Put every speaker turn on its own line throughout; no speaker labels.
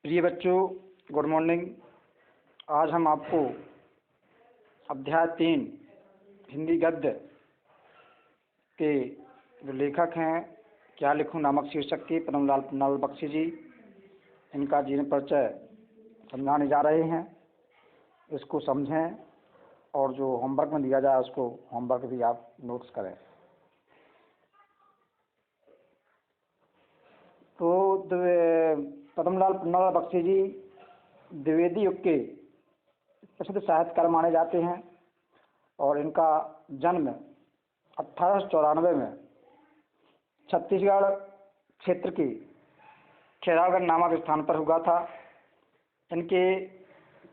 प्रिय बच्चों, good morning. आज हम आपको अध्याय 3 हिंदी गद्य के जो लेखक हैं क्या लिखूं नामक शीर्षक के पद्मलाल पन्नालाल बख्शी जी, इनका जीवन परिचय समझाने जा रहे हैं। इसको समझें और जो होमवर्क में दिया जाए उसको होमवर्क भी आप नोट्स करें। तो पद्मलाल पन्नालाल बख्शी जी द्विवेदी युग के प्रसिद्ध साहित्यकार माने जाते हैं और इनका जन्म 1894 में छत्तीसगढ़ क्षेत्र के खैरागढ़ नामक स्थान पर हुआ था। इनके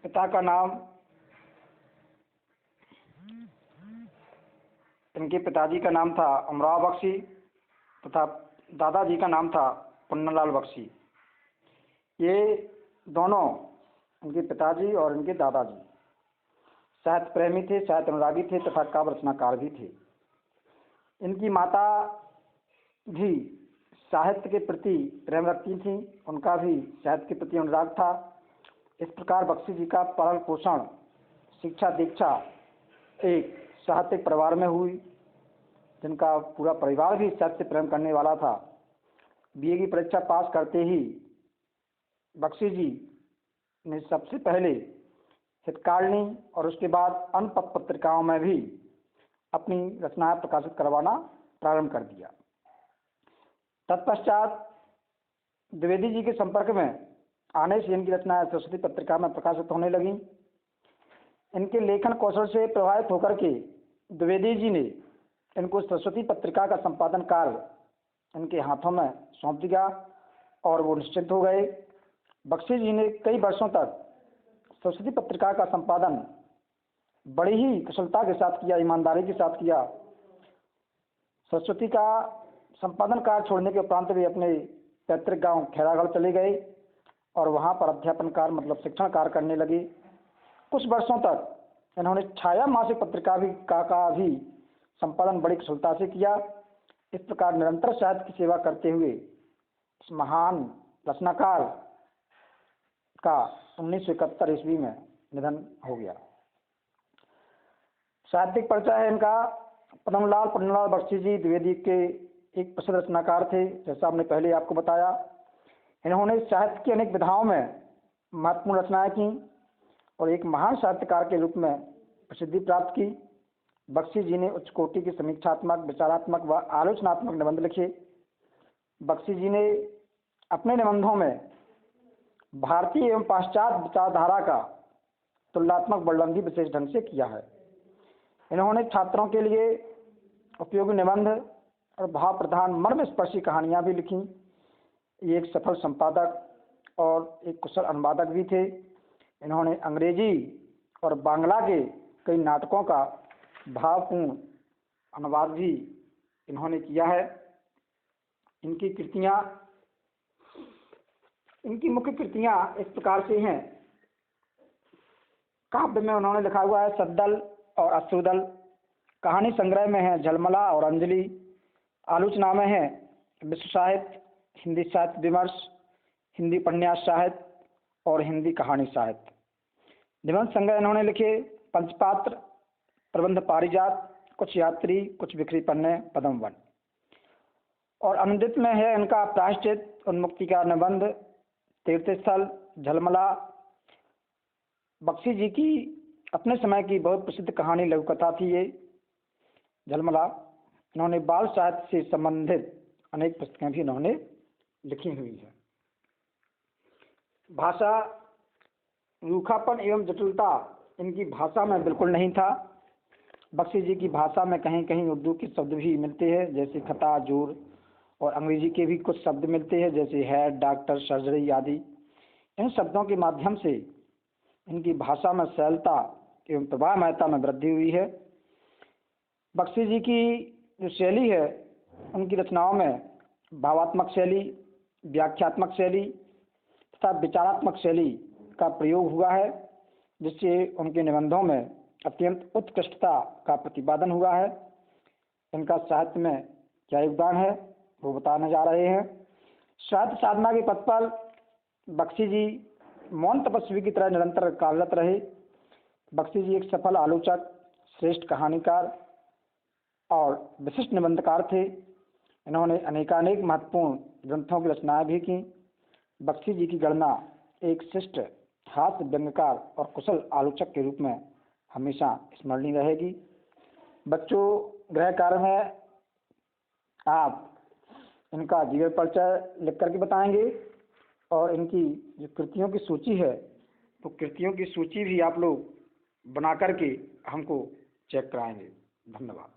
पिता का नाम इनके पिताजी का नाम था अमराव बख्शी तथा दादाजी का नाम था पन्नालाल बख्शी। ये दोनों, इनके पिताजी और इनके दादाजी, साहित्य प्रेमी थे, साहित्य अनुरागी थे तथा काव्य रचनाकार भी थे। इनकी माता भी साहित्य के प्रति प्रेम रखती थी, उनका भी साहित्य के प्रति अनुराग था। इस प्रकार बख्शी जी का पालन पोषण, शिक्षा दीक्षा एक साहित्यिक परिवार में हुई, जिनका पूरा परिवार भी साहित्य प्रेम करने वाला था। बीए की परीक्षा पास करते ही बख्शी जी ने सबसे पहले हितकारिणी और उसके बाद अन्य पत्र पत्रिकाओं में भी अपनी रचनाएं प्रकाशित करवाना प्रारंभ कर दिया। तत्पश्चात द्विवेदी जी के संपर्क में आने से इनकी रचनाएं सरस्वती पत्रिका में प्रकाशित होने लगी। इनके लेखन कौशल से प्रभावित होकर के द्विवेदी जी ने इनको सरस्वती पत्रिका का संपादन कार्य इनके हाथों में सौंप दिया और वो निश्चिंत हो गए। बख्शी जी ने कई वर्षों तक सरस्वती पत्रिका का संपादन बड़ी ही कुशलता के साथ किया, ईमानदारी के साथ किया। सरस्वती का संपादन कार्य छोड़ने के उपरांत भी अपने पैतृक गांव खैरागढ़ चले गए और वहां पर अध्यापन कार्य मतलब शिक्षण कार्य करने लगे। कुछ वर्षों तक इन्होंने छाया मासिक पत्रिका का भी संपादन बड़ी कुशलता से किया। इस प्रकार निरंतर साहित्य की सेवा करते हुए इस महान रचनाकार का 1971 ईस्वी में निधन हो गया। साहित्यिक परिचय है इनका। पद्मलाल पन्नालाल बख्शी जी द्विवेदी के एक प्रसिद्ध रचनाकार थे, जैसा हमने पहले आपको बताया। इन्होंने साहित्य की अनेक विधाओं में महत्वपूर्ण रचनाएं की और एक महान साहित्यकार के रूप में प्रसिद्धि प्राप्त की। बख्शी जी ने उच्च कोटि के समीक्षात्मक, विचारात्मक व आलोचनात्मक निबंध लिखे। बख्शी जी ने अपने निबंधों में भारतीय एवं पाश्चात्य विचारधारा का तुलनात्मक वर्णन भी विशेष ढंग से किया है। इन्होंने छात्रों के लिए उपयोगी निबंध और भाव प्रधान मर्मस्पर्शी कहानियां भी लिखी। ये एक सफल संपादक और एक कुशल अनुवादक भी थे। इन्होंने अंग्रेजी और बांग्ला के कई नाटकों का भावपूर्ण अनुवाद भी इन्होंने किया है। इनकी मुख्य कृतियां इस प्रकार से हैं। काव्य में उन्होंने लिखा हुआ है सद्दल और अश्रुदल। कहानी संग्रह में है झलमला और अंजलि। आलोचना में है विश्व साहित्य, हिंदी साहित्य विमर्श, हिंदी उपन्यास साहित्य और हिंदी कहानी साहित्य। निबंध संग्रह इन्होंने लिखे पंचपात्र, प्रबंध पारिजात, कुछ यात्री, कुछ बिखरी पन्ने, पद्म वन। और अनुदित में है इनका प्रायश्चित, उन्मुक्ति का निबंध, तीर्थस्थल, झलमला। बख्शी जी की अपने समय की बहुत प्रसिद्ध कहानी लघु कथा थी ये झलमला। इन्होंने बाल साहित्य से संबंधित अनेक पुस्तकें भी इन्होंने लिखी हुई है। भाषा, रूखापन एवं जटिलता इनकी भाषा में बिल्कुल नहीं था। बख्शी जी की भाषा में कहीं कहीं उर्दू के शब्द भी मिलते हैं, जैसे खता, जोर, और अंग्रेजी के भी कुछ शब्द मिलते हैं, जैसे हेड, डॉक्टर, सर्जरी आदि। इन शब्दों के माध्यम से इनकी भाषा में सरलता एवं प्रभावमयता में वृद्धि हुई है। बख्शी जी की जो शैली है, उनकी रचनाओं में भावात्मक शैली, व्याख्यात्मक शैली तथा विचारात्मक शैली का प्रयोग हुआ है, जिससे उनके निबंधों में अत्यंत उत्कृष्टता का प्रतिपादन हुआ है। इनका साहित्य में क्या योगदान है वो बताने जा रहे हैं। साहित्य साधना के पथ पर बख्शी जी मौन तपस्वी की तरह निरंतर कार्यरत रहे। बख्शी जी एक सफल आलोचक, श्रेष्ठ कहानीकार और विशिष्ट निबंधकार थे। इन्होंने अनेकानेक महत्वपूर्ण ग्रंथों की रचनाएं भी की। बख्शी जी की गणना एक शिष्ट हास्य व्यंग्यकार और कुशल आलोचक के रूप में हमेशा स्मरणीय रहेगी। बच्चों, गृह कार्य में आप इनका जीवन परिचय लिख करके बताएंगे और इनकी जो कृतियों की सूची है तो कृतियों की सूची भी आप लोग बना करके हमको चेक कराएंगे। धन्यवाद।